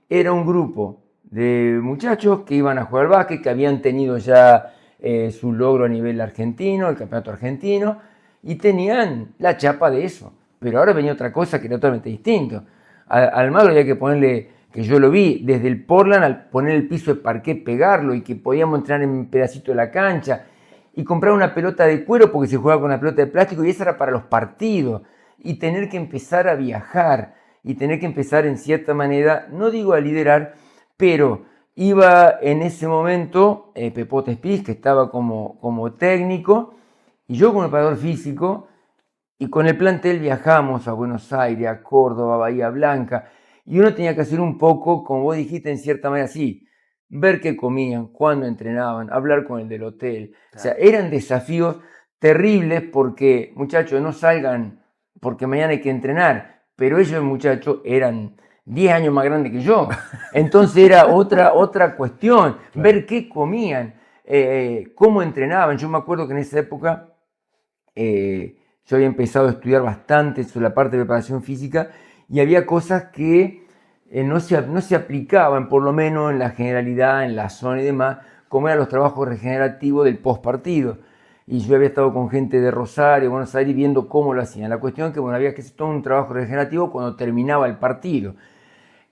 era un grupo de muchachos que iban a jugar al básquet, que habían tenido ya su logro a nivel argentino, el campeonato argentino, y tenían la chapa de eso. Pero ahora venía otra cosa que era totalmente distinto. Al Almagro había que ponerle, que yo lo vi, desde el Portland, al poner el piso de parquet, pegarlo, y que podíamos entrar en un pedacito de la cancha, y comprar una pelota de cuero porque se jugaba con una pelota de plástico, y esa era para los partidos, y tener que empezar a viajar, y tener que empezar en cierta manera, no digo a liderar, pero iba en ese momento Pepote Spies, que estaba como técnico, y yo como preparador físico, y con el plantel viajamos a Buenos Aires, a Córdoba, a Bahía Blanca, y uno tenía que hacer un poco, como vos dijiste, en cierta manera, sí, ver qué comían, cuándo entrenaban, hablar con el del hotel. Claro. O sea, eran desafíos terribles porque, muchachos, no salgan porque mañana hay que entrenar, pero ellos, muchachos, eran 10 años más grandes que yo. Entonces era otra cuestión, claro, ver qué comían, cómo entrenaban. Yo me acuerdo que en esa época yo había empezado a estudiar bastante sobre la parte de preparación física y había cosas que no se aplicaban, por lo menos en la generalidad, en la zona y demás, como eran los trabajos regenerativos del postpartido. Y yo había estado con gente de Rosario, Buenos Aires, viendo cómo lo hacían. La cuestión es que había que hacer todo un trabajo regenerativo cuando terminaba el partido,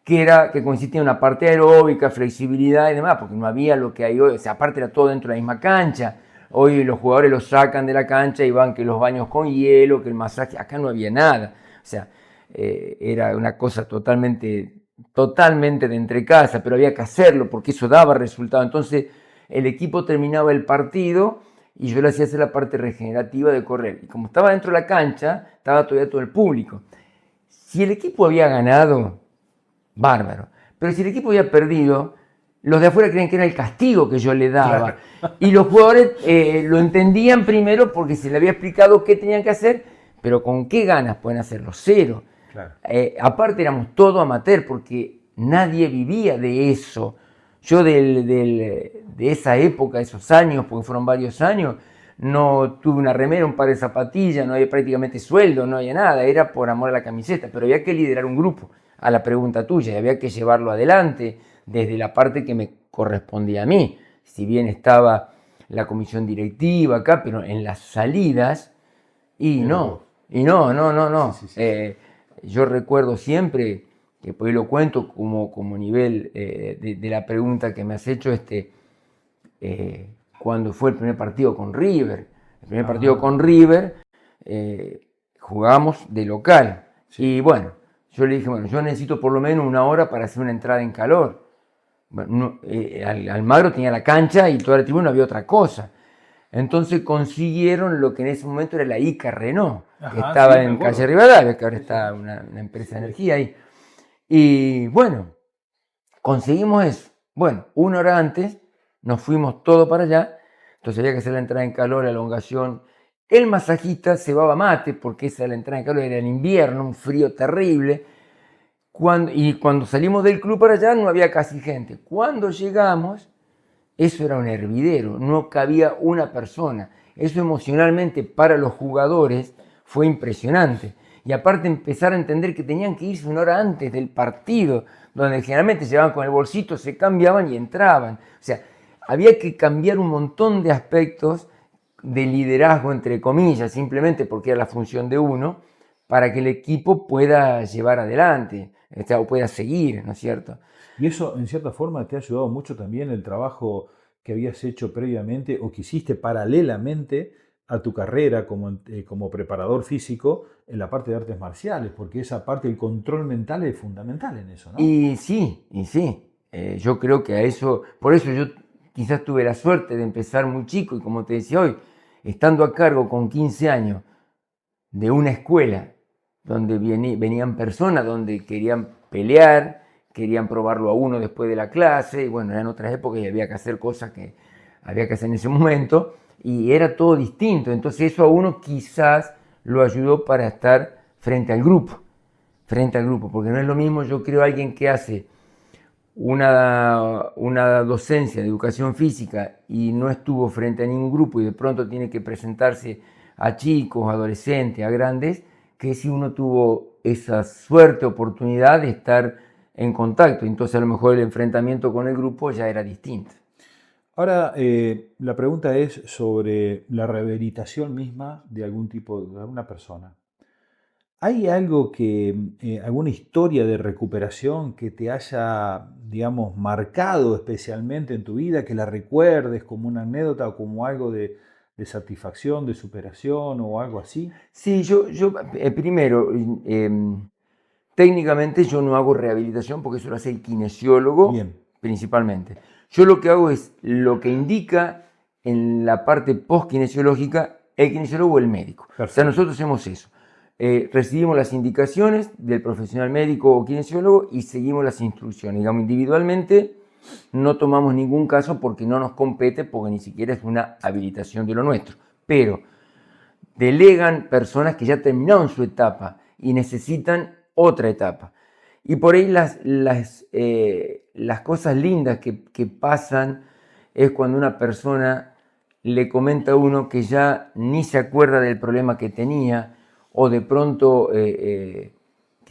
que consistía en una parte aeróbica, flexibilidad y demás, porque no había lo que hay hoy, o sea, aparte era todo dentro de la misma cancha. Hoy los jugadores los sacan de la cancha y van que los baños con hielo, que el masaje, acá no había nada. O sea, era una cosa totalmente de entrecasa, pero había que hacerlo porque eso daba resultado. Entonces el equipo terminaba el partido y yo le hacía hacer la parte regenerativa de correr. Y como estaba dentro de la cancha, estaba todavía todo el público. Si el equipo había ganado, bárbaro. Pero si el equipo había perdido, los de afuera creen que era el castigo que yo le daba. Claro. Y los jugadores lo entendían primero porque se le había explicado qué tenían que hacer, pero con qué ganas pueden hacerlo, cero. Claro. Aparte éramos todo amateur porque nadie vivía de eso. Yo de esa época, esos años, porque fueron varios años, no tuve una remera, un par de zapatillas, no había prácticamente sueldo, no había nada, era por amor a la camiseta, pero había que liderar un grupo, a la pregunta tuya, y había que llevarlo adelante desde la parte que me correspondía a mí. Si bien estaba la comisión directiva acá, pero en las salidas, no. Sí, sí, sí. Yo recuerdo siempre, que por ahí lo cuento como nivel de la pregunta que me has hecho, cuando fue el primer partido con River. El primer partido con River jugábamos de local. Sí. Y bueno, yo le dije, bueno, yo necesito por lo menos una hora para hacer una entrada en calor. Bueno, Almagro tenía la cancha y toda la tribuna había otra cosa. Entonces consiguieron lo que en ese momento era la ICA Renault, que estaba en calle Rivadavia, que ahora está una empresa de energía ahí. Y bueno, conseguimos eso. Bueno, una hora antes nos fuimos todos para allá, entonces había que hacer la entrada en calor, la elongación. El masajista cebaba mate, porque esa la entrada en calor era en invierno, un frío terrible. Cuando salimos del club para allá no había casi gente. Cuando llegamos, eso era un hervidero, no cabía una persona. Eso emocionalmente para los jugadores fue impresionante. Y aparte empezar a entender que tenían que irse una hora antes del partido, donde generalmente llegaban con el bolsito, se cambiaban y entraban. O sea, había que cambiar un montón de aspectos de liderazgo, entre comillas, simplemente porque era la función de uno, para que el equipo pueda llevar adelante, o pueda seguir, ¿no es cierto? Y eso, en cierta forma, te ha ayudado mucho también el trabajo que habías hecho previamente o que hiciste paralelamente a tu carrera como preparador físico en la parte de artes marciales, porque esa parte del control mental es fundamental en eso, ¿no? Y sí. Yo creo que a eso, por eso yo quizás tuve la suerte de empezar muy chico y como te decía hoy, estando a cargo con 15 años de una escuela donde venían personas donde querían pelear, querían probarlo a uno después de la clase, y bueno, eran otras épocas y había que hacer cosas que había que hacer en ese momento, y era todo distinto, entonces eso a uno quizás lo ayudó para estar frente al grupo, porque no es lo mismo, yo creo, alguien que hace una docencia de educación física y no estuvo frente a ningún grupo y de pronto tiene que presentarse a chicos, adolescentes, a grandes, que si uno tuvo esa suerte, oportunidad de estar en contacto, entonces a lo mejor el enfrentamiento con el grupo ya era distinto. Ahora, la pregunta es sobre la rehabilitación misma de algún tipo, de alguna persona. ¿Hay algo alguna historia de recuperación que te haya, digamos, marcado especialmente en tu vida, que la recuerdes como una anécdota o como algo de satisfacción, de superación o algo así? Sí, primero, técnicamente yo no hago rehabilitación porque eso lo hace el kinesiólogo Bien, principalmente. Yo lo que hago es lo que indica en la parte post-kinesiológica el kinesiólogo o el médico. O sea, perfecto. nosotros hacemos eso. Recibimos las indicaciones del profesional médico o kinesiólogo y seguimos las instrucciones. Digamos, individualmente no tomamos ningún caso porque no nos compete, porque ni siquiera es una habilitación de lo nuestro. Pero delegan personas que ya terminaron su etapa y necesitan otra etapa. Y por ahí las cosas lindas que pasan es cuando una persona le comenta a uno que ya ni se acuerda del problema que tenía, o de pronto, qué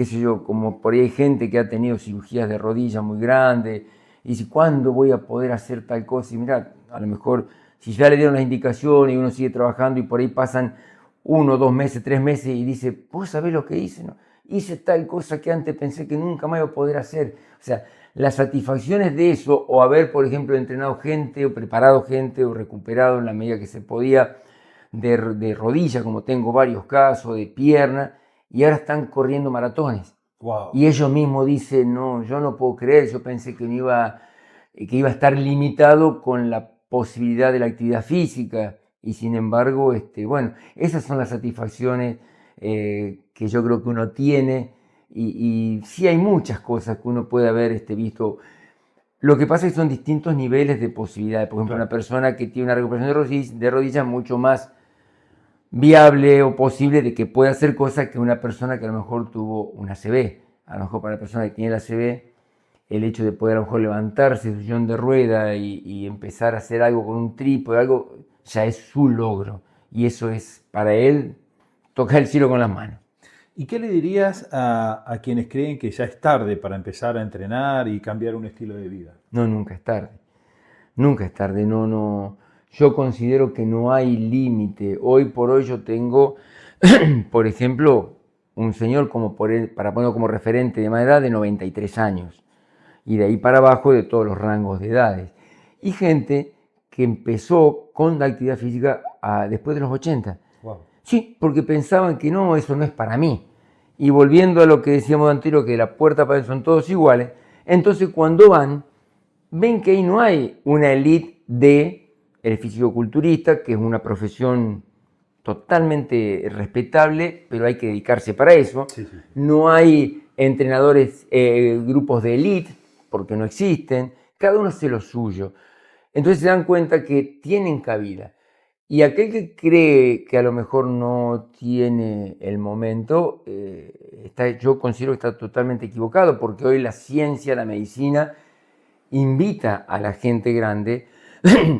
sé yo, como por ahí hay gente que ha tenido cirugías de rodilla muy grandes, y dice, ¿cuándo voy a poder hacer tal cosa? Y mira, a lo mejor si ya le dieron las indicaciones y uno sigue trabajando y por ahí pasan 1, 2 meses, 3 meses y dice, ¿vos sabés lo que hice? ¿No? Hice tal cosa que antes pensé que nunca más iba a poder hacer. O sea, las satisfacciones de eso, o haber, por ejemplo, entrenado gente, o preparado gente, o recuperado en la medida que se podía de rodilla, como tengo varios casos, de pierna, y ahora están corriendo maratones. Wow. Y ellos mismos dicen, no, yo no puedo creer, yo pensé que iba a estar limitado con la posibilidad de la actividad física, y sin embargo, bueno, esas son las satisfacciones que yo creo que uno tiene, y sí hay muchas cosas que uno puede haber visto. Lo que pasa es que son distintos niveles de posibilidades. Por ejemplo, Claro. una persona que tiene una recuperación de rodillas es mucho más viable o posible de que pueda hacer cosas que una persona que a lo mejor tuvo una ACV. A lo mejor para la persona que tiene la ACV, el hecho de poder a lo mejor levantarse de su sillón de rueda y empezar a hacer algo con un trípode, algo, ya es su logro. Y eso es para él tocar el cielo con las manos. ¿Y qué le dirías a quienes creen que ya es tarde para empezar a entrenar y cambiar un estilo de vida? No, nunca es tarde. Nunca es tarde. No, no. Yo considero que no hay límite. Hoy por hoy yo tengo, por ejemplo, un señor como para ponerlo como referente de más edad de 93 años. Y de ahí para abajo de todos los rangos de edades. Y gente que empezó con la actividad física después de los 80. Wow. Sí, porque pensaban que no, eso no es para mí. Y volviendo a lo que decíamos anterior, que la puerta para él son todos iguales, entonces cuando van, ven que ahí no hay una elite de el fisicoculturista, que es una profesión totalmente respetable, pero hay que dedicarse para eso. Sí, sí. No hay entrenadores, grupos de elite, porque no existen. Cada uno hace lo suyo. Entonces se dan cuenta que tienen cabida. Y aquel que cree que a lo mejor no tiene el momento, yo considero que está totalmente equivocado, porque hoy la ciencia, la medicina, invita a la gente grande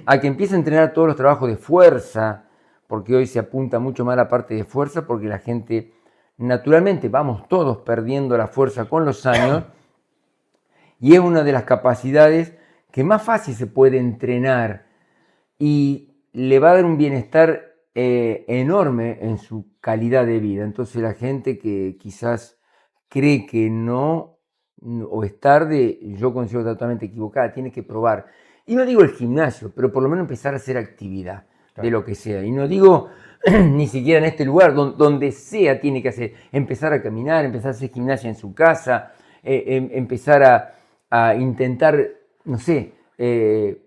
a que empiece a entrenar todos los trabajos de fuerza, porque hoy se apunta mucho más a la parte de fuerza, porque la gente, naturalmente, vamos todos perdiendo la fuerza con los años, y es una de las capacidades que más fácil se puede entrenar y le va a dar un bienestar enorme en su calidad de vida. Entonces la gente que quizás cree que no o es tarde, yo considero totalmente equivocada, tiene que probar. Y no digo el gimnasio, pero por lo menos empezar a hacer actividad de lo que sea. Y no digo ni siquiera en este lugar, donde sea tiene que hacer, empezar a caminar, empezar a hacer gimnasia en su casa, empezar a intentar, no sé,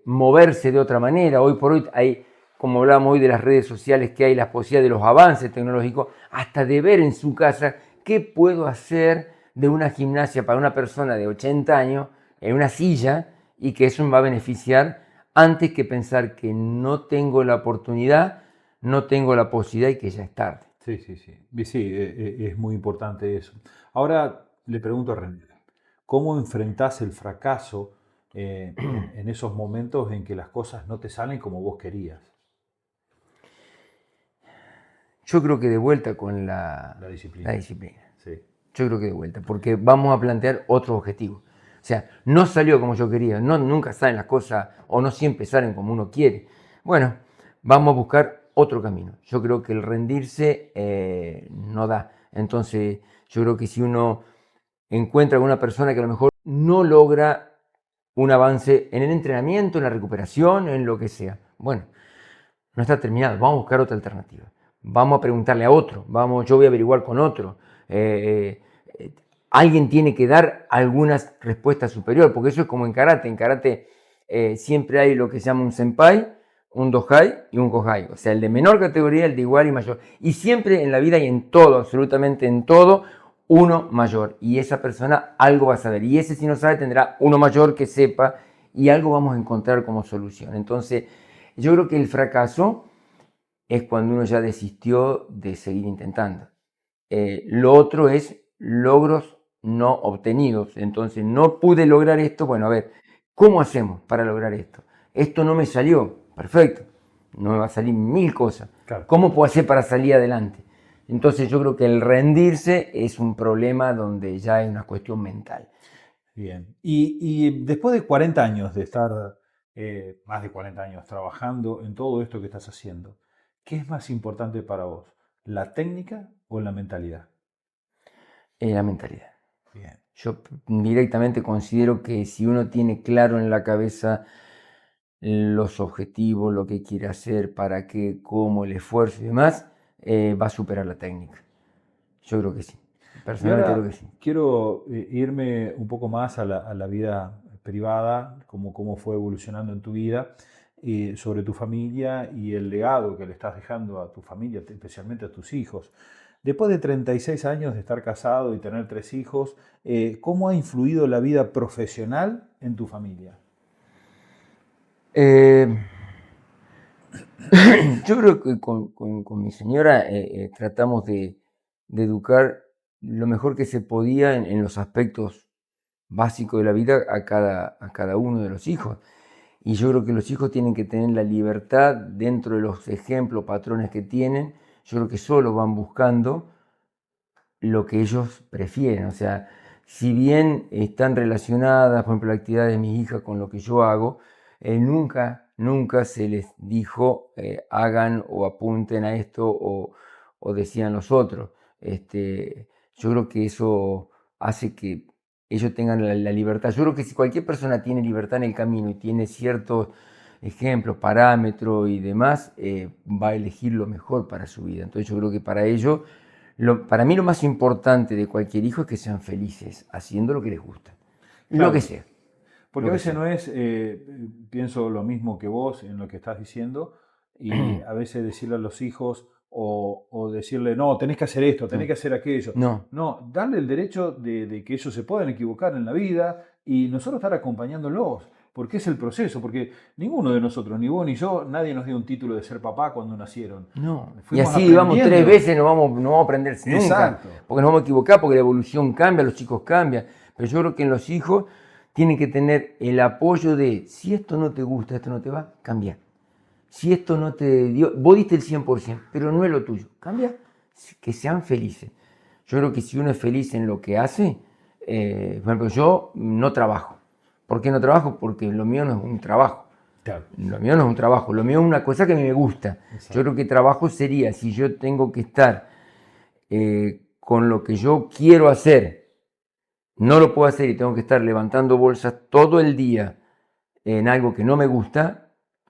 moverse de otra manera. Hoy por hoy hay, como hablamos hoy de las redes sociales, que hay las posibilidades de los avances tecnológicos, hasta de ver en su casa qué puedo hacer de una gimnasia para una persona de 80 años en una silla y que eso me va a beneficiar antes que pensar que no tengo la oportunidad, no tengo la posibilidad y que ya es tarde. Sí, sí, sí. Y sí, es muy importante eso. Ahora le pregunto a René, ¿cómo enfrentás el fracaso en esos momentos en que las cosas no te salen como vos querías? Yo creo que de vuelta con La la disciplina. disciplina. Sí. Yo creo que de vuelta, porque vamos a plantear otros objetivos. O sea, no salió como yo quería, no, nunca salen las cosas o no siempre salen como uno quiere. Bueno, vamos a buscar otro camino. Yo creo que el rendirse no da. Entonces, yo creo que si uno encuentra con una persona que a lo mejor no logra un avance en el entrenamiento, en la recuperación, en lo que sea, bueno, no está terminado, vamos a buscar otra alternativa. Vamos a preguntarle a otro, yo voy a averiguar con otro. Alguien tiene que dar algunas respuestas superiores, porque eso es como en karate. En karate siempre hay lo que se llama un senpai, un dohai y un kohai. O sea, el de menor categoría, el de igual y mayor. Y siempre en la vida y en todo, absolutamente en todo, uno mayor. Y esa persona algo va a saber. Y ese si no sabe tendrá uno mayor que sepa y algo vamos a encontrar como solución. Entonces, yo creo que el fracaso es cuando uno ya desistió de seguir intentando. Lo otro es logros no obtenidos. Entonces, no pude lograr esto. Bueno, a ver, ¿cómo hacemos para lograr esto? Esto no me salió. Perfecto. No me va a salir 1000 cosas. Claro. ¿Cómo puedo hacer para salir adelante? Entonces, yo creo que el rendirse es un problema donde ya es una cuestión mental. Bien. Y después de 40 años de estar, más de 40 años trabajando en todo esto que estás haciendo, ¿qué es más importante para vos? ¿La técnica o la mentalidad? La mentalidad. Bien. Yo directamente considero que si uno tiene claro en la cabeza los objetivos, lo que quiere hacer, para qué, cómo, el esfuerzo y demás, va a superar la técnica. Yo creo que sí. Y Personalmente creo ahora que sí. quiero irme un poco más a la vida privada, cómo fue evolucionando en tu vida, sobre tu familia y el legado que le estás dejando a tu familia, especialmente a tus hijos. Después de 36 años de estar casado y tener 3 hijos, ¿cómo ha influido la vida profesional en tu familia? Eh, yo creo que con mi señora tratamos de educar lo mejor que se podía en los aspectos básicos de la vida a cada uno de los hijos. Y yo creo que los hijos tienen que tener la libertad dentro de los ejemplos, patrones que tienen. Yo creo que solo van buscando lo que ellos prefieren. O sea, si bien están relacionadas, por ejemplo, la actividad de mis hijas con lo que yo hago, nunca se les dijo hagan o apunten a esto o decían los otros. Yo creo que eso hace que ellos tengan la libertad. Yo creo que si cualquier persona tiene libertad en el camino y tiene ciertos ejemplos, parámetros y demás, va a elegir lo mejor para su vida. Entonces yo creo que para ello, para mí lo más importante de cualquier hijo es que sean felices haciendo lo que les gusta, Claro, lo que sea. porque a veces no es, pienso lo mismo que vos en lo que estás diciendo, y a veces decirle a los hijos o decirle, no, tenés que hacer esto, tenés que hacer aquello. No, No, darle el derecho de que ellos se puedan equivocar en la vida y nosotros estar acompañándolos, porque es el proceso, porque ninguno de nosotros, ni vos ni yo, nadie nos dio un título de ser papá cuando nacieron. no. Y Fuimos así vamos 3 aprendiendo. veces, no vamos a aprender nunca, Exacto. porque nos vamos a equivocar, porque la evolución cambia, los chicos cambian. Pero yo creo que en los hijos tienen que tener el apoyo de, si esto no te gusta, esto no te va, cambia. Si esto no te dio, vos diste el 100%, pero no es lo tuyo, cambia, que sean felices. Yo creo que si uno es feliz en lo que hace, por ejemplo, yo no trabajo. ¿Por qué no trabajo? Porque lo mío no es un trabajo. Claro. Lo mío no es un trabajo, lo mío es una cosa que a mí me gusta. Exacto. Yo creo que trabajo sería si yo tengo que estar con lo que yo quiero hacer, no lo puedo hacer y tengo que estar levantando bolsas todo el día en algo que no me gusta,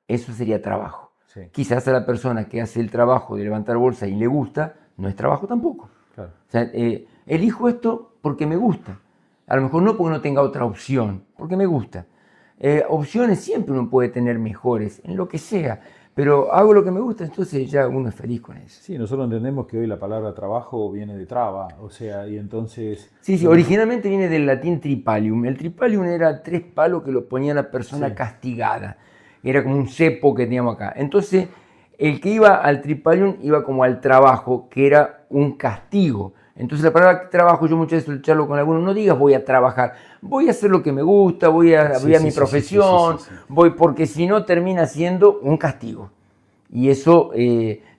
eso sería trabajo. Sí. Quizás a la persona que hace el trabajo de levantar bolsas y le gusta, no es trabajo tampoco. Claro. O sea, elijo esto porque me gusta. A lo mejor no porque no tenga otra opción, porque me gusta. Opciones siempre uno puede tener mejores, en lo que sea, pero hago lo que me gusta, entonces ya uno es feliz con eso. Sí, nosotros entendemos que hoy la palabra trabajo viene de traba, o sea, y entonces... Sí, originalmente viene del latín tripalium. El tripalium era 3 palos que lo ponía la persona castigada. Era como un cepo que teníamos acá. Entonces, el que iba al tripalium iba como al trabajo, que era un castigo. Entonces, la palabra trabajo, yo muchas veces charlo con algunos, no digas voy a trabajar, voy a hacer lo que me gusta, voy a mi profesión, voy, porque si no termina siendo un castigo. Y eso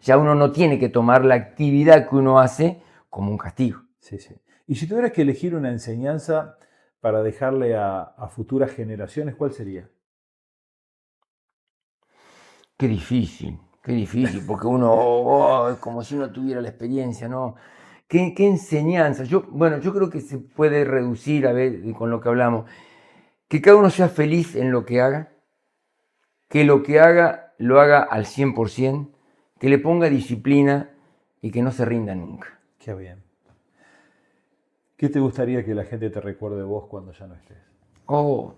ya uno no tiene que tomar la actividad que uno hace como un castigo. Sí, sí. Y si tuvieras que elegir una enseñanza para dejarle a futuras generaciones, ¿cuál sería? Qué difícil, porque uno, es como si uno tuviera la experiencia, ¿no? ¿Qué enseñanza? Yo creo que se puede reducir, a ver, con lo que hablamos, que cada uno sea feliz en lo que haga, que lo que haga lo haga al 100%, que le ponga disciplina y que no se rinda nunca. Qué bien. ¿Qué te gustaría que la gente te recuerde de vos cuando ya no estés? Oh,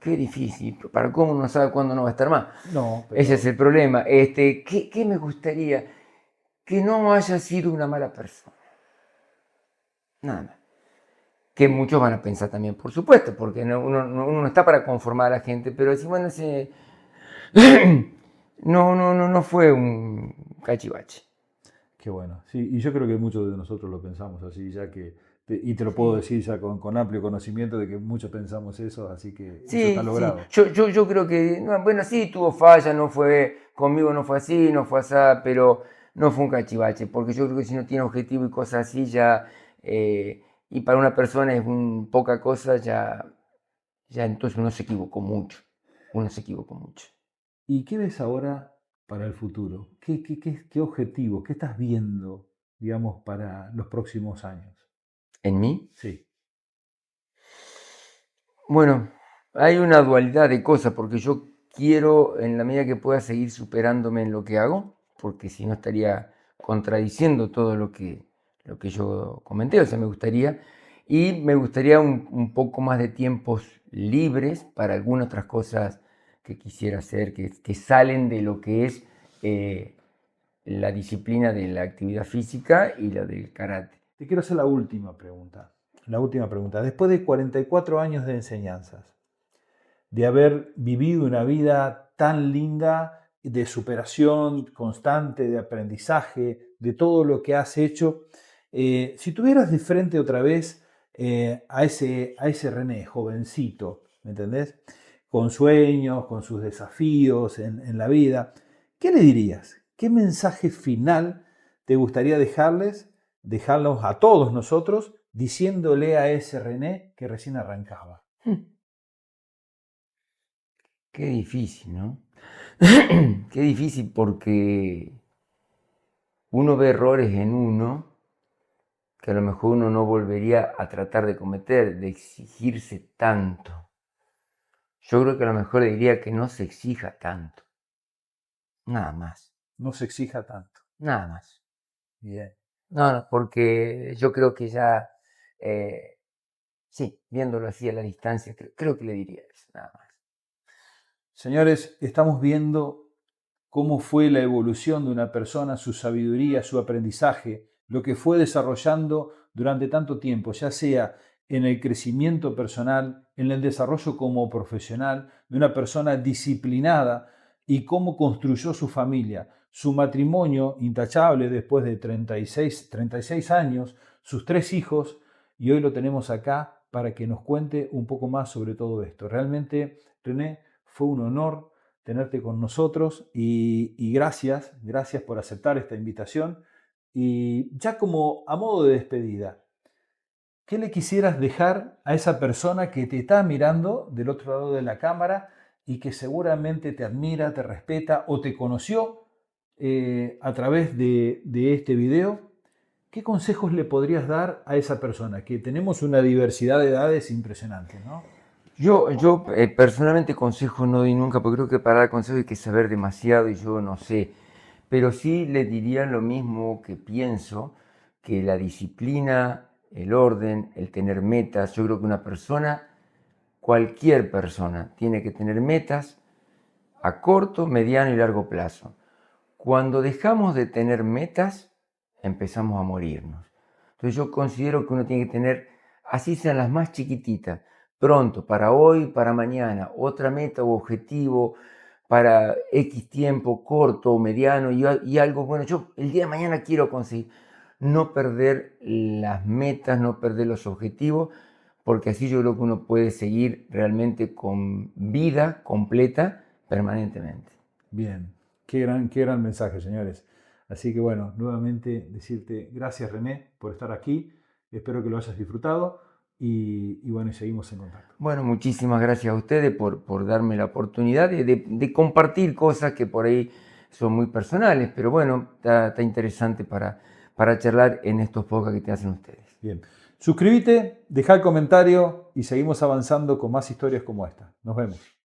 qué difícil, para cómo uno sabe cuándo no va a estar más. No, pero... Ese es el problema. ¿Qué me gustaría? Que no haya sido una mala persona. Nada. Que muchos van a pensar también, por supuesto, porque uno no está para conformar a la gente, pero decir, bueno, no fue un cachivache. Qué bueno. Sí, y yo creo que muchos de nosotros lo pensamos así, ya que, y te lo puedo decir ya con amplio conocimiento de que muchos pensamos eso, así que eso está logrado. Sí. Yo creo que, bueno, sí, tuvo falla, no fue, conmigo no fue así, no fue así, pero no fue un cachivache, porque yo creo que si no tiene objetivo y cosas así, ya, y para una persona es poca cosa, ya entonces uno se equivocó mucho. ¿Y qué ves ahora para el futuro? ¿Qué objetivos, qué estás viendo, digamos, para los próximos años? ¿En mí? Sí. Bueno, hay una dualidad de cosas, porque yo quiero, en la medida que pueda, seguir superándome en lo que hago, porque si no estaría contradiciendo todo lo que yo comenté, o sea, me gustaría un poco más de tiempos libres para algunas otras cosas que quisiera hacer, que salen de lo que es la disciplina de la actividad física y la del karate. Te quiero hacer la última pregunta. la última pregunta. Después de 44 años de enseñanzas, de haber vivido una vida tan linda de superación constante, de aprendizaje, de todo lo que has hecho, si tuvieras de frente otra vez a ese René, jovencito, ¿me entendés? Con sueños, con sus desafíos en la vida, ¿qué le dirías? ¿Qué mensaje final te gustaría dejarlos a todos nosotros, diciéndole a ese René que recién arrancaba? Qué difícil, ¿no? Qué difícil porque uno ve errores en uno que a lo mejor uno no volvería a tratar de cometer, de exigirse tanto. Yo creo que a lo mejor le diría que no se exija tanto. Nada más. No se exija tanto. Nada más. Bien. No, porque yo creo que ya, sí, viéndolo así a la distancia, creo que le diría eso, nada más. Señores, estamos viendo cómo fue la evolución de una persona, su sabiduría, su aprendizaje, lo que fue desarrollando durante tanto tiempo, ya sea en el crecimiento personal, en el desarrollo como profesional, de una persona disciplinada y cómo construyó su familia, su matrimonio intachable después de 36 años, sus 3 hijos, y hoy lo tenemos acá para que nos cuente un poco más sobre todo esto. Realmente, René, fue un honor tenerte con nosotros y gracias por aceptar esta invitación. Y ya como a modo de despedida, ¿qué le quisieras dejar a esa persona que te está mirando del otro lado de la cámara y que seguramente te admira, te respeta o te conoció a través de este video? ¿Qué consejos le podrías dar a esa persona? Que tenemos una diversidad de edades impresionante, ¿no? Yo personalmente consejo no doy nunca, porque creo que para dar consejo hay que saber demasiado y yo no sé. Pero sí le diría lo mismo que pienso, que la disciplina, el orden, el tener metas, yo creo que una persona, cualquier persona, tiene que tener metas a corto, mediano y largo plazo. Cuando dejamos de tener metas, empezamos a morirnos. Entonces yo considero que uno tiene que tener, así sean las más chiquititas, pronto, para hoy, para mañana, otra meta o objetivo para X tiempo, corto o mediano y algo bueno. Yo el día de mañana quiero conseguir no perder las metas, no perder los objetivos, porque así yo creo que uno puede seguir realmente con vida completa permanentemente. Bien, qué gran mensaje, señores. Así que bueno, nuevamente decirte gracias, René, por estar aquí. Espero que lo hayas disfrutado y bueno, y seguimos en contacto. Bueno, muchísimas gracias a ustedes por darme la oportunidad de compartir cosas que por ahí son muy personales, pero bueno, está interesante para charlar en estos podcasts que te hacen ustedes. Bien, suscríbete, deja el comentario y seguimos avanzando con más historias como esta. Nos vemos.